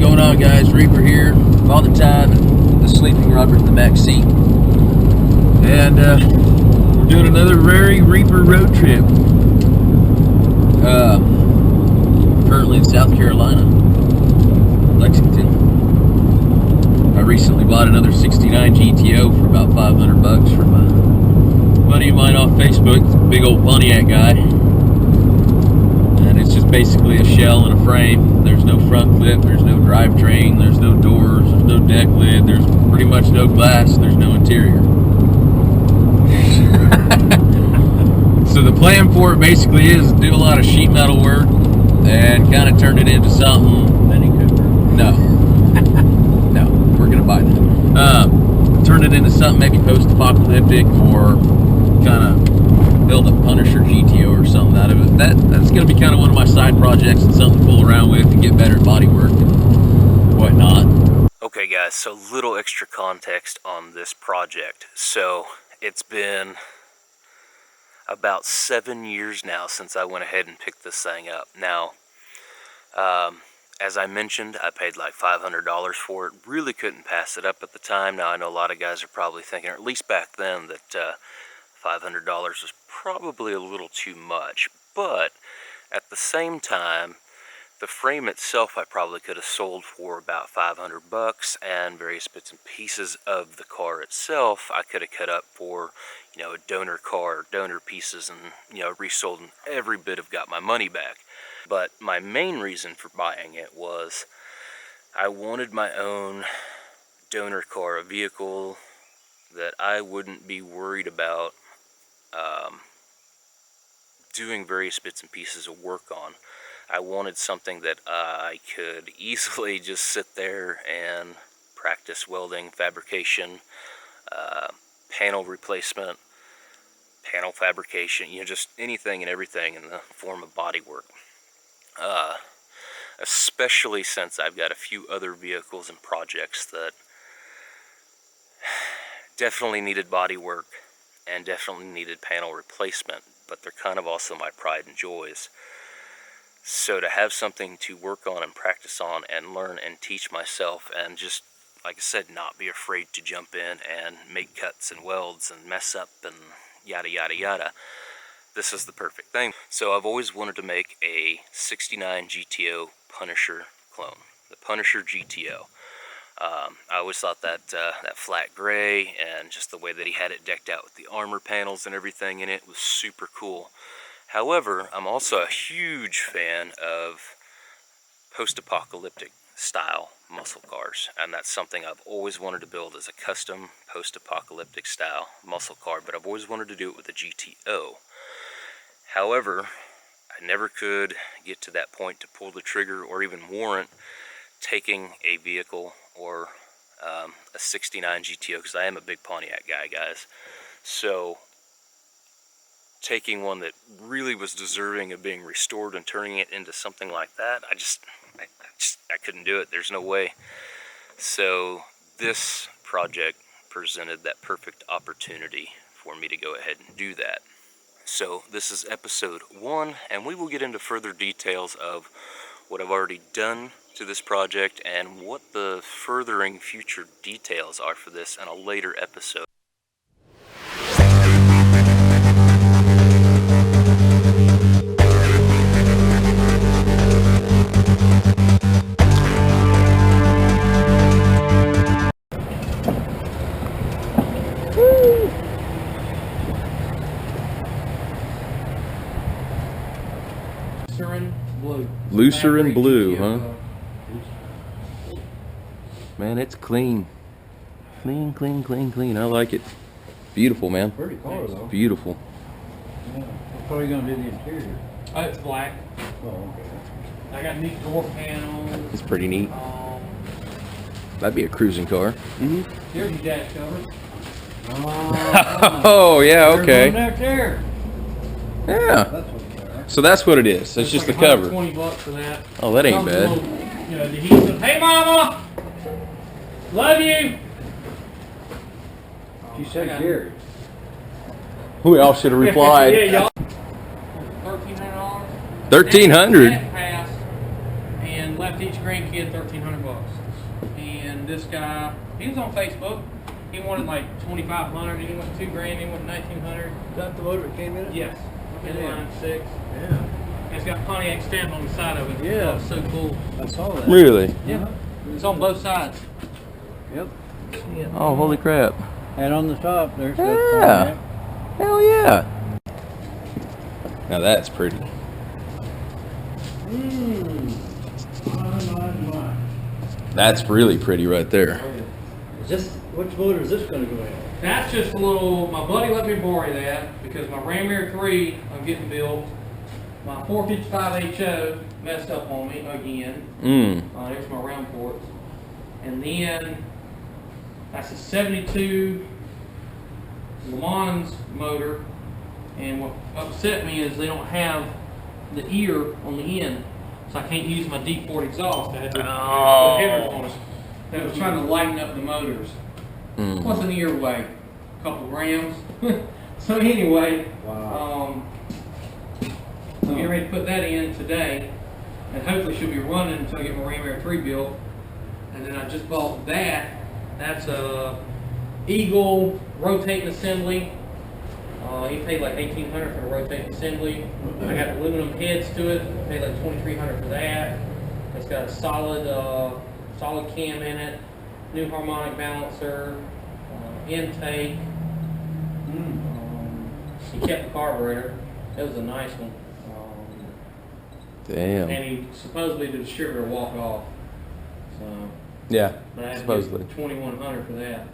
going on, guys? Reaper here, Father Time, and the sleeping Robert in the back seat. And we're doing another very Reaper road trip. Currently in South Carolina, Lexington. I recently bought another 69 GTO for about 500 bucks from a buddy of mine off Facebook, big old Pontiac guy. And it's just basically a shell and a frame. There's no front clip, there's no drivetrain, there's no doors, there's no deck lid, there's pretty much no glass, there's no interior. So the plan for it basically is to do a lot of sheet metal work and kind of turn it into something. Mini Cooper. No. No, we're going to buy that. Turn it into something maybe post-apocalyptic, or kind of build a Punisher GTO or something out of it. That's going to be kind of one of my side projects and something to fool around with and get better at body work and whatnot. Okay guys, so little extra context on this project. So it's been about 7 years now since I went ahead and picked this thing up. Now, as I mentioned, I paid like $500 for it. Really couldn't pass it up at the time. Now I know a lot of guys are probably thinking, or at least back then, that $500 was probably a little too much. But at the same time, the frame itself I probably could have sold for about 500 bucks, and various bits and pieces of the car itself I could have cut up for, you know, a donor car, donor pieces, and, you know, resold, and every bit of got my money back. But my main reason for buying it was I wanted my own donor car, a vehicle that I wouldn't be worried about doing various bits and pieces of work on. I wanted something that I could easily just sit there and practice welding, fabrication, panel replacement, panel fabrication, you know, just anything and everything in the form of body work. Especially since I've got a few other vehicles and projects that definitely needed body work and definitely needed panel replacement, but they're kind of also my pride and joys. So to have something to work on and practice on and learn and teach myself, and just, like I said, not be afraid to jump in and make cuts and welds and mess up and yada yada yada, this is the perfect thing. So I've always wanted to make a 69 GTO Punisher clone, the Punisher GTO. I always thought that that flat gray and just the way that he had it decked out with the armor panels and everything in it was super cool. However, I'm also a huge fan of post-apocalyptic style muscle cars, and that's something I've always wanted to build, as a custom post-apocalyptic style muscle car, but I've always wanted to do it with a GTO. However, I never could get to that point to pull the trigger or even warrant taking a vehicle or a 69 GTO, because I am a big Pontiac guy, guys. So taking one that really was deserving of being restored and turning it into something like that, I couldn't do it. There's no way. So this project presented that perfect opportunity for me to go ahead and do that. So this is episode 1, and we will get into further details of what I've already done to this project and what the furthering future details are for this in a later episode. Looser and blue, huh? Man, it's clean. Clean, clean, clean, clean. I like it. Beautiful, man. Pretty car, though. Beautiful. Yeah. What color are you going to do the interior? Oh, it's black. Oh, okay. I got neat door panels. It's pretty neat. That'd be a cruising car. Mm-hmm. Here's your dash cover. Oh, yeah, okay. Back there. Yeah. That's what it's there. So that's what it is. It's just like the cover. $120 for that. Oh, that ain't Comes with bad. a little, you know, adhesive. Hey, Mama! Love you! She said Gary. We all should have replied. Yeah, y'all. $1,300. $1,300? Pass and left each Get your grandkid $1,300. And this guy, he was on Facebook. He wanted like 2,500. He went $2,000. He went 1,900. Is that the motor that came in it? Yes. Inline 6. Yeah. And it's got Pontiac stamp on the side of it. Yeah. Oh, it's so cool. I saw that. Really? Yeah. It's on both sides. Yep. Yeah. Oh, holy crap. And on the top, there's Yeah. Hell yeah. Now that's pretty. That's really pretty right there. Is this, which motor is this going to go in? That's just a little, my buddy let me borrow that because my Ram Air 3 I'm getting built. My 455 HO messed up on me again. There's my round ports. And then that's a 72 Le Mans motor. And what upset me is they don't have the ear on the end. So I can't use my D4 exhaust. I had to put headers on it. That was trying to lighten up the motors. What's an ear weigh? A couple grams. So anyway, I'm getting ready to put that in today, and hopefully she'll be running until I get my Ram Air 3 built. And then I just bought that. That's a Eagle rotating assembly. He paid like $1,800 for the rotating assembly. I got aluminum heads to it. I paid like $2,300 for that. It's got a solid cam in it, new harmonic balancer, intake. He kept the carburetor. That was a nice one. Damn. And he supposedly the distributor walked off. So, Yeah, but I had supposedly. to give $2,100 for that.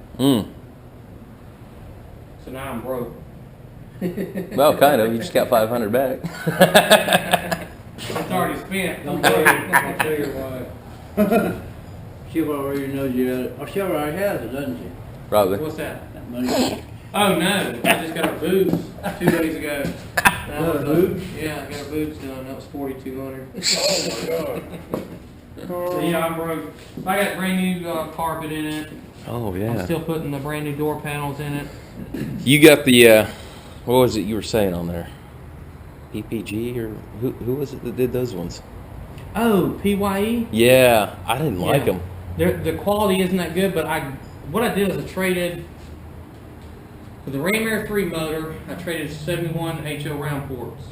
So now I'm broke. Well, kind of. You just got 500 back. It's already spent. I'll tell you why. She already knows you had it. Oh, she already has it, doesn't she? Probably. What's that? That money. Oh no, I just got our boobs 2 days ago. That was, boobs? Yeah, I got our boobs done. That was $4,200. Oh my God. So yeah, I'm broke. I got brand new carpet in it. Oh, I'm yeah. still putting the brand new door panels in it. You got the, what was it you were saying on there? PPG or who was it that did those ones? Oh, PYE? Yeah, I didn't like them. The quality isn't that good, but what I did is I traded for the Ram Air 3 motor. I traded 71 HO round ports,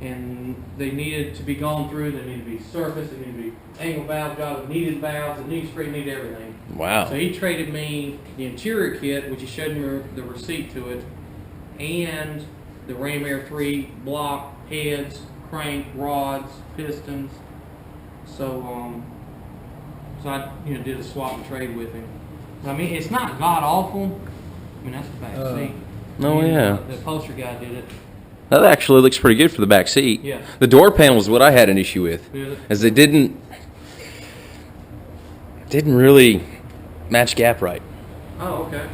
and they needed to be gone through. They needed to be surfaced. They needed to be angle valve jobs, needed valves, the new spring, needed everything. Wow. So he traded me the interior kit, which he showed me the receipt to it, and the Ram Air 3 block, heads, crank, rods, pistons. So I did a swap and trade with him. I mean, it's not god awful. I mean, that's the back seat. Oh, yeah. The upholstery guy did it. That actually looks pretty good for the back seat. Yeah. The door panel is what I had an issue with, as they didn't really match gap right. Oh, okay.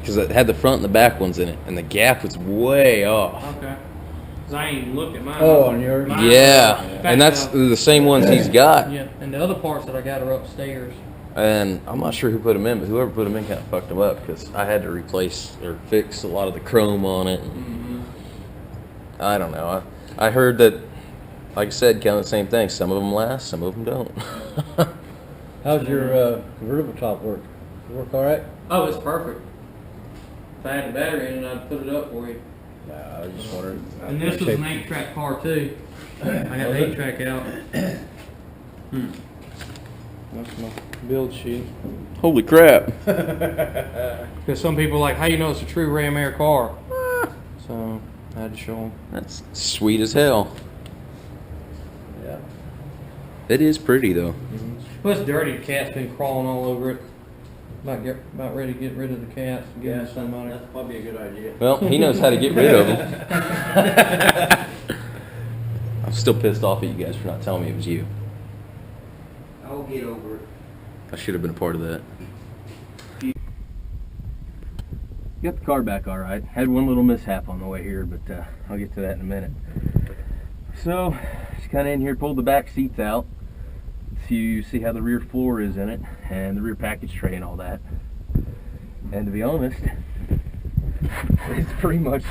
Because it had the front and the back ones in it, and the gap was way off. Okay. Because I ain't even looked at mine. Oh, on yours? Yeah, and that's the same ones he's got. Yeah, and the other parts that I got are upstairs. And I'm not sure who put them in, but whoever put them in kind of fucked them up because I had to replace or fix a lot of the chrome on it. I don't know. I heard that, like I said, kind of the same thing. Some of them last, some of them don't. How's your convertible top work? Does it work all right? Oh, it's perfect. If I had a battery in it, I'd put it up for you. Nah, I was just wondering. And this was an 8-track car too. I got the 8-track out. That's my build sheet. Holy crap. Because some people are like, how you know it's a true Ram Air car? So I had to show them. That's sweet as hell. Yeah. It is pretty though. Well, it's dirty. The cat's been crawling all over it. About ready to get rid of the cats and give them some money. That's probably a good idea. Well, he knows how to get rid of them. I'm still pissed off at you guys for not telling me it was you. I'll get over it. I should have been a part of that. Got the car back all right. Had one little mishap on the way here, but I'll get to that in a minute. So, just kind of in here, pulled the back seats out. So you see how the rear floor is in it, and the rear package tray and all that. And to be honest, it's pretty much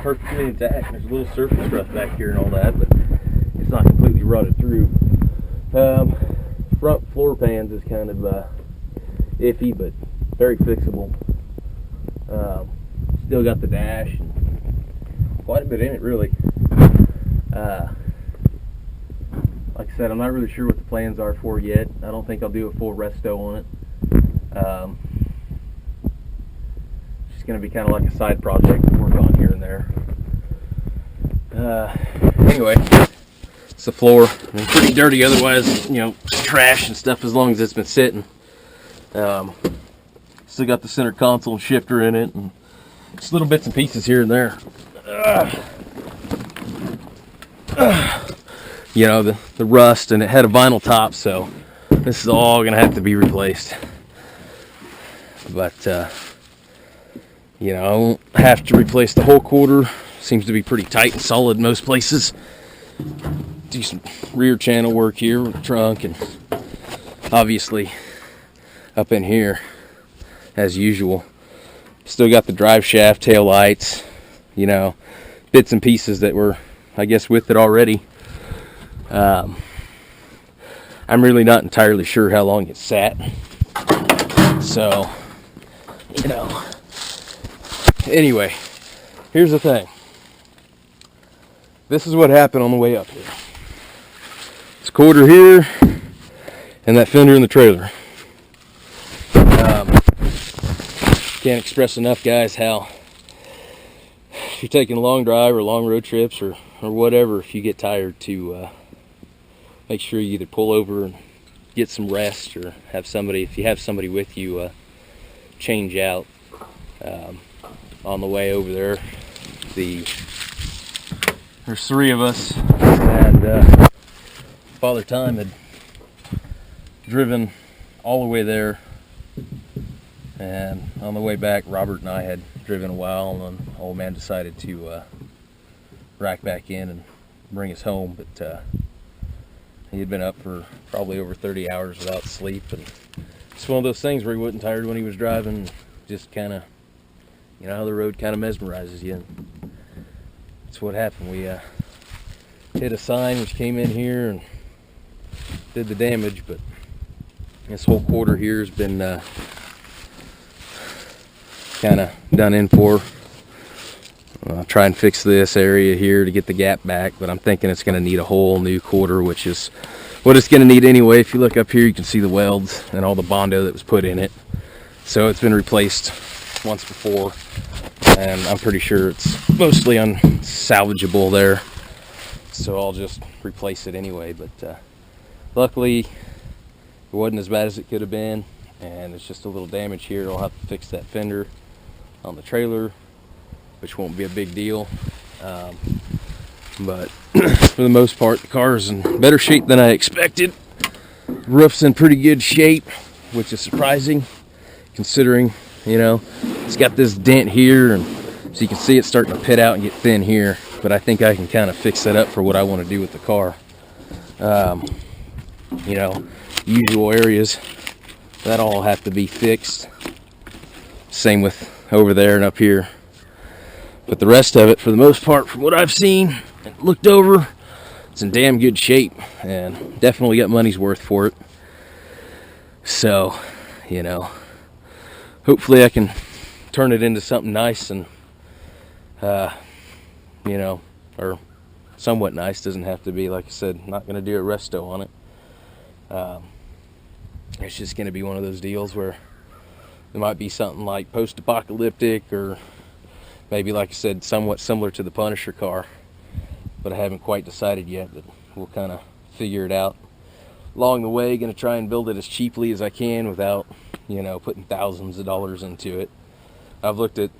perfectly intact. There's a little surface rust back here and all that, but it's not completely rotted through. front floor pans is kind of iffy, but very fixable. Still got the dash, and quite a bit in it, really. Like I said, I'm not really sure what the plans are for yet. I don't think I'll do a full resto on it. It's just going to be kind of like a side project to work on here and there. Anyway, it's the floor. It's pretty dirty otherwise, you know, trash and stuff as long as it's been sitting. Still got the center console and shifter in it, and just little bits and pieces here and there. You know, the rust, and it had a vinyl top, so this is all gonna have to be replaced. But you know, I won't have to replace the whole quarter. Seems to be pretty tight and solid in most places. Do some rear channel work here with the trunk, and obviously up in here, as usual. Still got the drive shaft, tail lights, you know, bits and pieces that were, I guess, with it already. I'm really not entirely sure how long it sat. So, you know. Anyway, here's the thing. This is what happened on the way up here. It's a quarter here, and that fender in the trailer. Can't express enough, guys, how if you're taking a long drive or long road trips or whatever, if you get tired, to make sure you either pull over and get some rest, or have somebody, if you have somebody with you, change out on the way over there. There's 3 of us, and Father Time had driven all the way there, and on the way back Robert and I had driven a while, and then old man decided to rack back in and bring us home. But he had been up for probably over 30 hours without sleep, and it's one of those things where he wasn't tired when he was driving. Just kind of, you know how the road kind of mesmerizes you. That's what happened. We hit a sign which came in here and did the damage, but this whole quarter here has been kind of done in for. I'll try and fix this area here to get the gap back, but I'm thinking it's going to need a whole new quarter, which is what it's going to need anyway. If you look up here, you can see the welds and all the Bondo that was put in it. So it's been replaced once before, and I'm pretty sure it's mostly unsalvageable there. So I'll just replace it anyway. But luckily, it wasn't as bad as it could have been, and it's just a little damage here. I'll have to fix that fender on the trailer, which won't be a big deal. But for the most part, the car is in better shape than I expected. Roof's in pretty good shape, which is surprising considering, you know, it's got this dent here, and so you can see it's starting to pit out and get thin here. But I think I can kind of fix that up for what I want to do with the car. You know, usual areas that all have to be fixed. Same with over there and up here. But the rest of it, for the most part, from what I've seen and looked over, it's in damn good shape, and definitely got money's worth for it. So, you know, hopefully I can turn it into something nice, and you know, or somewhat nice. Doesn't have to be, like I said, not going to do a resto on it. It's just going to be one of those deals where it might be something like post-apocalyptic, or maybe, like I said, somewhat similar to the Punisher car, but I haven't quite decided yet. But we'll kind of figure it out along the way. Going to try and build it as cheaply as I can without, you know, putting thousands of dollars into it. I've looked at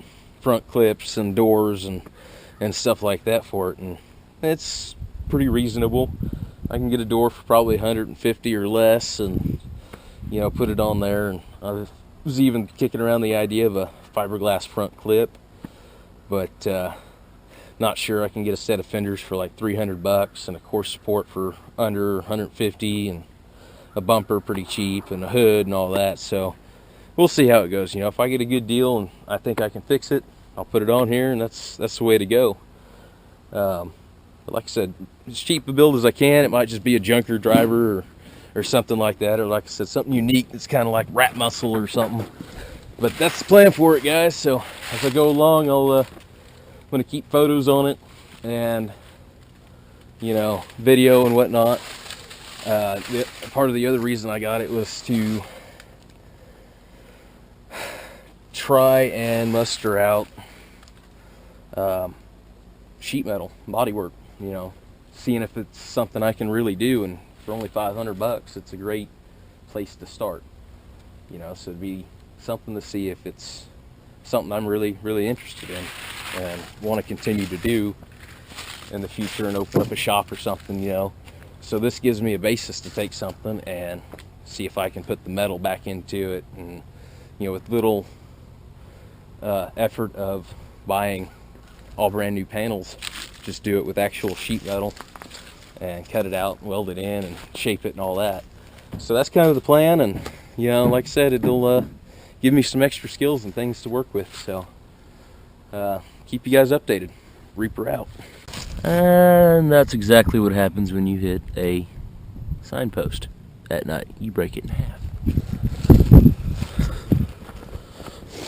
front clips and doors and stuff like that for it, and it's pretty reasonable. I can get a door for probably $150 or less, and, you know, put it on there. And I was even kicking around the idea of a fiberglass front clip, but not sure I can get a set of fenders for like $300, and a core support for under $150, and a bumper pretty cheap, and a hood and all that. So we'll see how it goes. You know, if I get a good deal and I think I can fix it, I'll put it on here, and that's the way to go. But like I said, as cheap a build as I can. It might just be a junker driver or something like that, or like I said, something unique that's kind of like rat muscle or something. But that's the plan for it, guys. So as I go along, I'm gonna keep photos on it and, you know, video and whatnot. Part of the other reason I got it was to try and muster out sheet metal bodywork, you know, seeing if it's something I can really do. And for only $500, it's a great place to start, you know. So it'd be something to see if it's something I'm really interested in and want to continue to do in the future and open up a shop or something, you know. So this gives me a basis to take something and see if I can put the metal back into it, and, you know, with little effort of buying all brand new panels, just do it with actual sheet metal and cut it out and weld it in and shape it and all that. So that's kind of the plan, and, you know, like I said, it'll give me some extra skills and things to work with. So keep you guys updated. Reaper out. And that's exactly what happens when you hit a signpost at night. You break it in half.